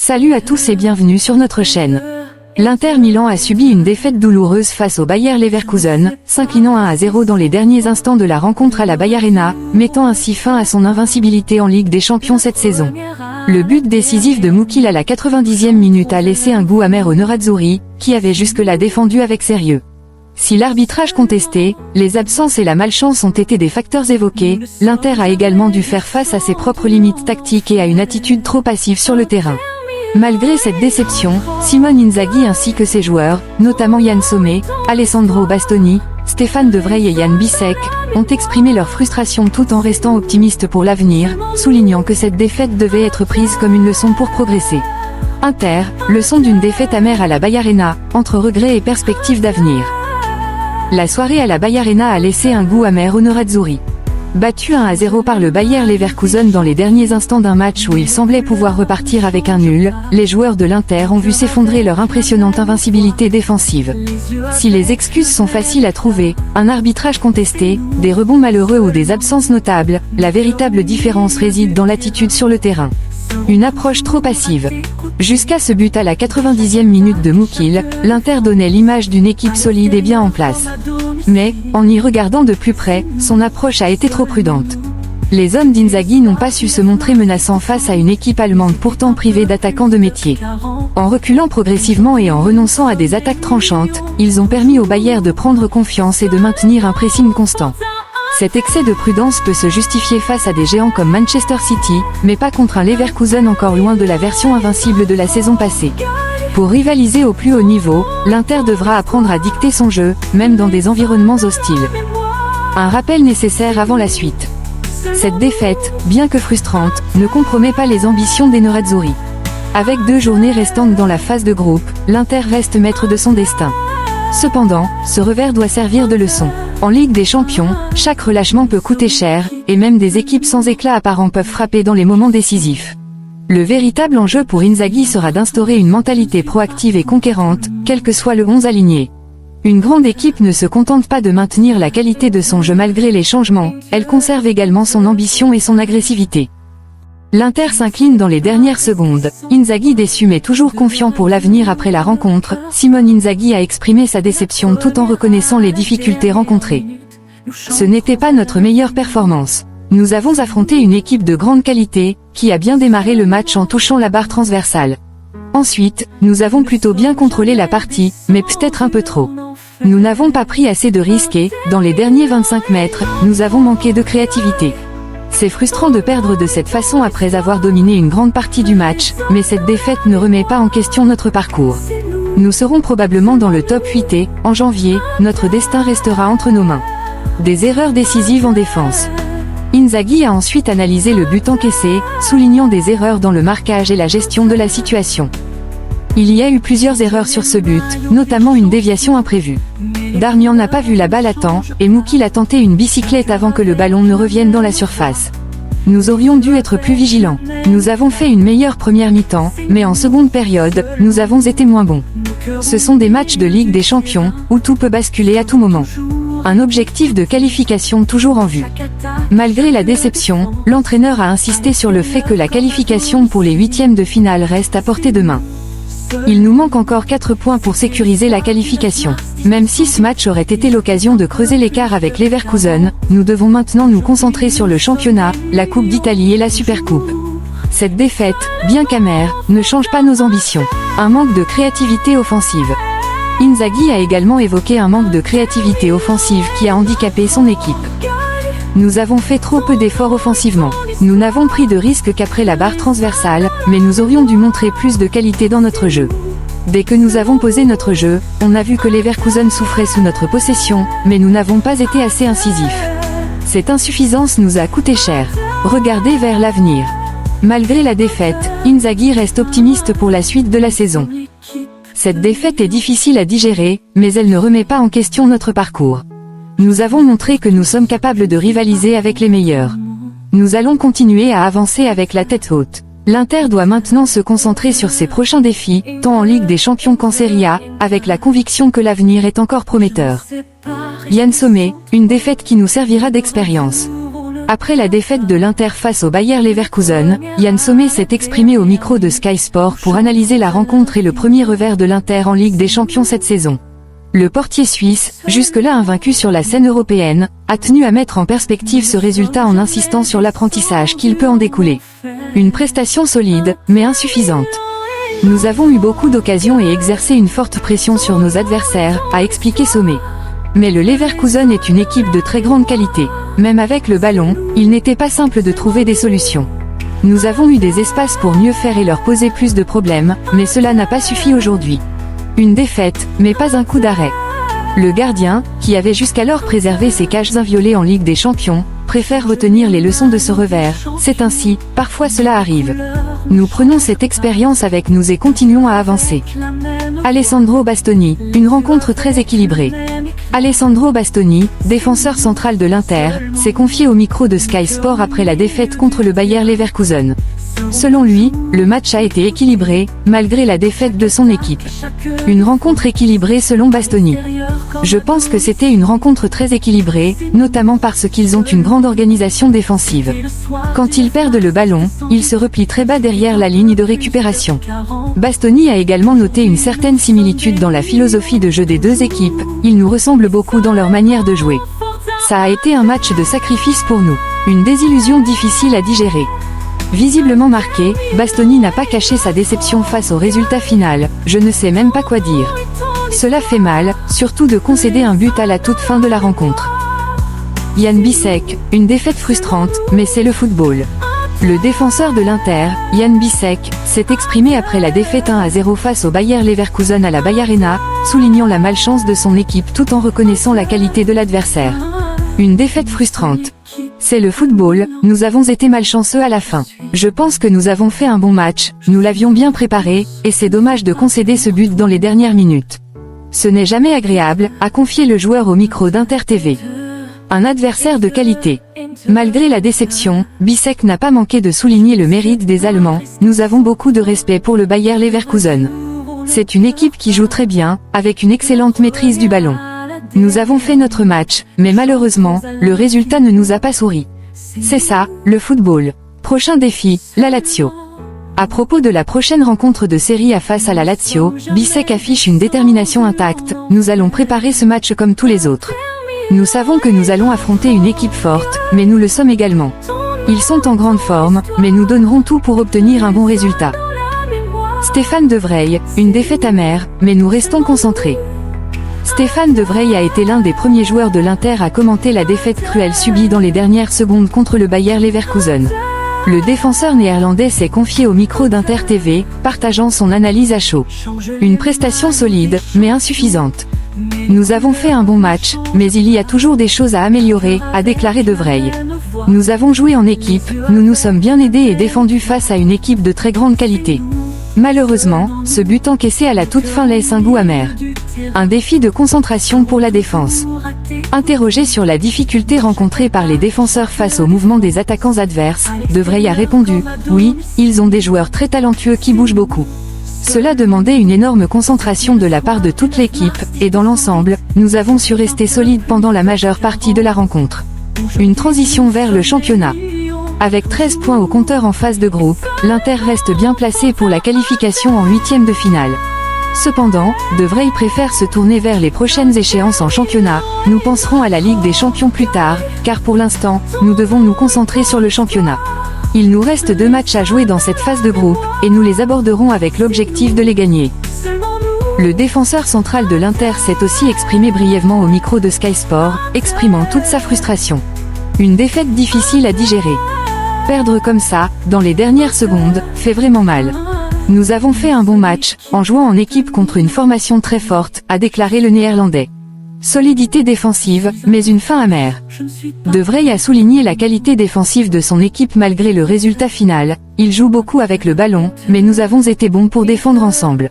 Salut à tous et bienvenue sur notre chaîne. L'Inter Milan a subi une défaite douloureuse face au Bayer Leverkusen, s'inclinant 1-0 dans les derniers instants de la rencontre à la Bayarena, mettant ainsi fin à son invincibilité en Ligue des Champions cette saison. Le but décisif de Mukiel à la 90e minute a laissé un goût amer aux Nerazzurri, qui avaient jusque-là défendu avec sérieux. Si l'arbitrage contesté, les absences et la malchance ont été des facteurs évoqués, l'Inter a également dû faire face à ses propres limites tactiques et à une attitude trop passive sur le terrain. Malgré cette déception, Simone Inzaghi ainsi que ses joueurs, notamment Yann Sommer, Alessandro Bastoni, Stéphane De Vrij et Jan Bissek, ont exprimé leur frustration tout en restant optimistes pour l'avenir, soulignant que cette défaite devait être prise comme une leçon pour progresser. Inter, leçon d'une défaite amère à la Bayarena, entre regrets et perspectives d'avenir. La soirée à la Bayarena a laissé un goût amer aux Nerazzurri. Battu 1-0 par le Bayer Leverkusen dans les derniers instants d'un match où ils semblaient pouvoir repartir avec un nul, les joueurs de l'Inter ont vu s'effondrer leur impressionnante invincibilité défensive. Si les excuses sont faciles à trouver, un arbitrage contesté, des rebonds malheureux ou des absences notables, la véritable différence réside dans l'attitude sur le terrain. Une approche trop passive. Jusqu'à ce but à la 90e minute de Mukiel, l'Inter donnait l'image d'une équipe solide et bien en place. Mais, en y regardant de plus près, son approche a été trop prudente. Les hommes d'Inzaghi n'ont pas su se montrer menaçants face à une équipe allemande pourtant privée d'attaquants de métier. En reculant progressivement et en renonçant à des attaques tranchantes, ils ont permis au Bayer de prendre confiance et de maintenir un pressing constant. Cet excès de prudence peut se justifier face à des géants comme Manchester City, mais pas contre un Leverkusen encore loin de la version invincible de la saison passée. Pour rivaliser au plus haut niveau, l'Inter devra apprendre à dicter son jeu, même dans des environnements hostiles. Un rappel nécessaire avant la suite. Cette défaite, bien que frustrante, ne compromet pas les ambitions des Nerazzurri. Avec 2 journées restantes dans la phase de groupe, l'Inter reste maître de son destin. Cependant, ce revers doit servir de leçon. En Ligue des Champions, chaque relâchement peut coûter cher, et même des équipes sans éclat apparent peuvent frapper dans les moments décisifs. Le véritable enjeu pour Inzaghi sera d'instaurer une mentalité proactive et conquérante, quel que soit le 11 aligné. Une grande équipe ne se contente pas de maintenir la qualité de son jeu malgré les changements, elle conserve également son ambition et son agressivité. L'Inter s'incline dans les dernières secondes, Inzaghi déçu mais toujours confiant pour l'avenir après la rencontre, Simone Inzaghi a exprimé sa déception tout en reconnaissant les difficultés rencontrées. Ce n'était pas notre meilleure performance. Nous avons affronté une équipe de grande qualité, qui a bien démarré le match en touchant la barre transversale. Ensuite, nous avons plutôt bien contrôlé la partie, mais peut-être un peu trop. Nous n'avons pas pris assez de risques et, dans les derniers 25 mètres, nous avons manqué de créativité. C'est frustrant de perdre de cette façon après avoir dominé une grande partie du match, mais cette défaite ne remet pas en question notre parcours. Nous serons probablement dans le top 8 et, en janvier, notre destin restera entre nos mains. Des erreurs décisives en défense. Inzaghi a ensuite analysé le but encaissé, soulignant des erreurs dans le marquage et la gestion de la situation. Il y a eu plusieurs erreurs sur ce but, notamment une déviation imprévue. Darmian n'a pas vu la balle à temps, et Mukiel a tenté une bicyclette avant que le ballon ne revienne dans la surface. Nous aurions dû être plus vigilants. Nous avons fait une meilleure première mi-temps, mais en seconde période, nous avons été moins bons. Ce sont des matchs de Ligue des Champions, où tout peut basculer à tout moment. Un objectif de qualification toujours en vue. Malgré la déception, l'entraîneur a insisté sur le fait que la qualification pour les 8e de finale reste à portée de main. Il nous manque encore 4 points pour sécuriser la qualification. Même si ce match aurait été l'occasion de creuser l'écart avec Leverkusen, nous devons maintenant nous concentrer sur le championnat, la Coupe d'Italie et la Supercoupe. Cette défaite, bien qu'amère, ne change pas nos ambitions. Un manque de créativité offensive. Inzaghi a également évoqué un manque de créativité offensive qui a handicapé son équipe. Nous avons fait trop peu d'efforts offensivement. Nous n'avons pris de risques qu'après la barre transversale, mais nous aurions dû montrer plus de qualité dans notre jeu. Dès que nous avons posé notre jeu, on a vu que Leverkusen souffrait sous notre possession, mais nous n'avons pas été assez incisifs. Cette insuffisance nous a coûté cher. Regardez vers l'avenir. Malgré la défaite, Inzaghi reste optimiste pour la suite de la saison. Cette défaite est difficile à digérer, mais elle ne remet pas en question notre parcours. Nous avons montré que nous sommes capables de rivaliser avec les meilleurs. Nous allons continuer à avancer avec la tête haute. L'Inter doit maintenant se concentrer sur ses prochains défis, tant en Ligue des Champions qu'en Serie A, avec la conviction que l'avenir est encore prometteur. Yann Sommer, une défaite qui nous servira d'expérience. Après la défaite de l'Inter face au Bayer Leverkusen, Yann Sommet s'est exprimé au micro de Sky Sport pour analyser la rencontre et le premier revers de l'Inter en Ligue des Champions cette saison. Le portier suisse, jusque-là invaincu sur la scène européenne, a tenu à mettre en perspective ce résultat en insistant sur l'apprentissage qu'il peut en découler. Une prestation solide, mais insuffisante. Nous avons eu beaucoup d'occasions et exercé une forte pression sur nos adversaires, a expliqué Sommet. Mais le Leverkusen est une équipe de très grande qualité. Même avec le ballon, il n'était pas simple de trouver des solutions. Nous avons eu des espaces pour mieux faire et leur poser plus de problèmes, mais cela n'a pas suffi aujourd'hui. Une défaite, mais pas un coup d'arrêt. Le gardien, qui avait jusqu'alors préservé ses cages inviolées en Ligue des Champions, préfère retenir les leçons de ce revers. C'est ainsi, parfois cela arrive. Nous prenons cette expérience avec nous et continuons à avancer. Alessandro Bastoni, une rencontre très équilibrée. Alessandro Bastoni, défenseur central de l'Inter, s'est confié au micro de Sky Sport après la défaite contre le Bayer Leverkusen. Selon lui, le match a été équilibré, malgré la défaite de son équipe. Une rencontre équilibrée selon Bastoni. Je pense que c'était une rencontre très équilibrée, notamment parce qu'ils ont une grande organisation défensive. Quand ils perdent le ballon, ils se replient très bas derrière la ligne de récupération. Bastoni a également noté une certaine similitude dans la philosophie de jeu des deux équipes, ils nous ressemblent beaucoup dans leur manière de jouer. Ça a été un match de sacrifice pour nous. Une désillusion difficile à digérer. Visiblement marqué, Bastoni n'a pas caché sa déception face au résultat final, je ne sais même pas quoi dire. Cela fait mal, surtout de concéder un but à la toute fin de la rencontre. Jan Bisek, une défaite frustrante, mais c'est le football. Le défenseur de l'Inter, Jan Bisek, s'est exprimé après la défaite 1-0 face au Bayer Leverkusen à la Bayarena, soulignant la malchance de son équipe tout en reconnaissant la qualité de l'adversaire. Une défaite frustrante. C'est le football, nous avons été malchanceux à la fin. Je pense que nous avons fait un bon match, nous l'avions bien préparé, et c'est dommage de concéder ce but dans les dernières minutes. Ce n'est jamais agréable, a confié le joueur au micro d'Inter TV. Un adversaire de qualité. Malgré la déception, Bisek n'a pas manqué de souligner le mérite des Allemands, nous avons beaucoup de respect pour le Bayer Leverkusen. C'est une équipe qui joue très bien, avec une excellente maîtrise du ballon. Nous avons fait notre match, mais malheureusement, le résultat ne nous a pas souri. C'est ça, le football. Prochain défi, la Lazio. À propos de la prochaine rencontre de Serie A face à la Lazio, Bisek affiche une détermination intacte, nous allons préparer ce match comme tous les autres. Nous savons que nous allons affronter une équipe forte, mais nous le sommes également. Ils sont en grande forme, mais nous donnerons tout pour obtenir un bon résultat. Stéphane De Vrij, une défaite amère, mais nous restons concentrés. Stéphane De Vrij a été l'un des premiers joueurs de l'Inter à commenter la défaite cruelle subie dans les dernières secondes contre le Bayer Leverkusen. Le défenseur néerlandais s'est confié au micro d'Inter TV, partageant son analyse à chaud. Une prestation solide, mais insuffisante. Nous avons fait un bon match, mais il y a toujours des choses à améliorer, a déclaré De Vrij. Nous avons joué en équipe, nous nous sommes bien aidés et défendus face à une équipe de très grande qualité. Malheureusement, ce but encaissé à la toute fin laisse un goût amer. Un défi de concentration pour la défense. Interrogé sur la difficulté rencontrée par les défenseurs face au mouvement des attaquants adverses, De Vrij a répondu « Oui, ils ont des joueurs très talentueux qui bougent beaucoup. Cela demandait une énorme concentration de la part de toute l'équipe, et dans l'ensemble, nous avons su rester solides pendant la majeure partie de la rencontre. » Une transition vers le championnat. Avec 13 points au compteur en phase de groupe, l'Inter reste bien placé pour la qualification en huitième de finale. Cependant, De Vrij préfère se tourner vers les prochaines échéances en championnat, nous penserons à la Ligue des Champions plus tard, car pour l'instant, nous devons nous concentrer sur le championnat. Il nous reste 2 matchs à jouer dans cette phase de groupe, et nous les aborderons avec l'objectif de les gagner. Le défenseur central de l'Inter s'est aussi exprimé brièvement au micro de Sky Sport, exprimant toute sa frustration. Une défaite difficile à digérer. Perdre comme ça, dans les dernières secondes, fait vraiment mal. Nous avons fait un bon match, en jouant en équipe contre une formation très forte, a déclaré le Néerlandais. Solidité défensive, mais une fin amère. De Vrij a souligné la qualité défensive de son équipe malgré le résultat final, il joue beaucoup avec le ballon, mais nous avons été bons pour défendre ensemble.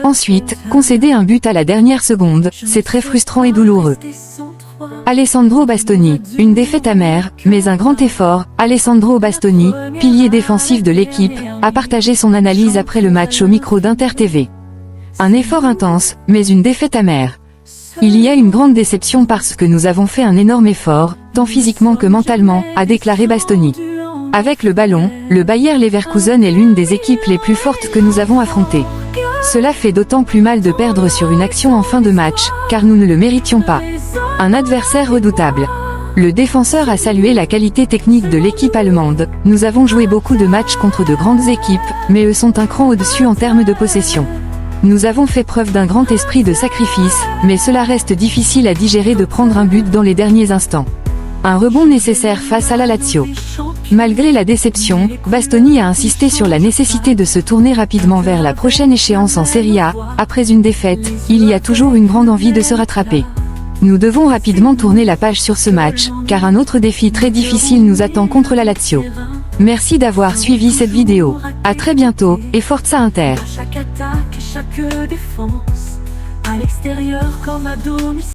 Ensuite, concéder un but à la dernière seconde, c'est très frustrant et douloureux. Alessandro Bastoni, une défaite amère, mais un grand effort. Alessandro Bastoni, pilier défensif de l'équipe, a partagé son analyse après le match au micro d'Inter TV. Un effort intense, mais une défaite amère. Il y a une grande déception parce que nous avons fait un énorme effort, tant physiquement que mentalement, a déclaré Bastoni. Avec le ballon, le Bayer Leverkusen est l'une des équipes les plus fortes que nous avons affrontées. Cela fait d'autant plus mal de perdre sur une action en fin de match, car nous ne le méritions pas. Un adversaire redoutable. Le défenseur a salué la qualité technique de l'équipe allemande. Nous avons joué beaucoup de matchs contre de grandes équipes, mais eux sont un cran au-dessus en termes de possession. Nous avons fait preuve d'un grand esprit de sacrifice, mais cela reste difficile à digérer de prendre un but dans les derniers instants. Un rebond nécessaire face à la Lazio. Malgré la déception, Bastoni a insisté sur la nécessité de se tourner rapidement vers la prochaine échéance en Serie A. Après une défaite, il y a toujours une grande envie de se rattraper. Nous devons rapidement tourner la page sur ce match, car un autre défi très difficile nous attend contre la Lazio. Merci d'avoir suivi cette vidéo. À très bientôt, et Forza Inter. Chaque attaque et chaque défense, à l'extérieur comme à domicile.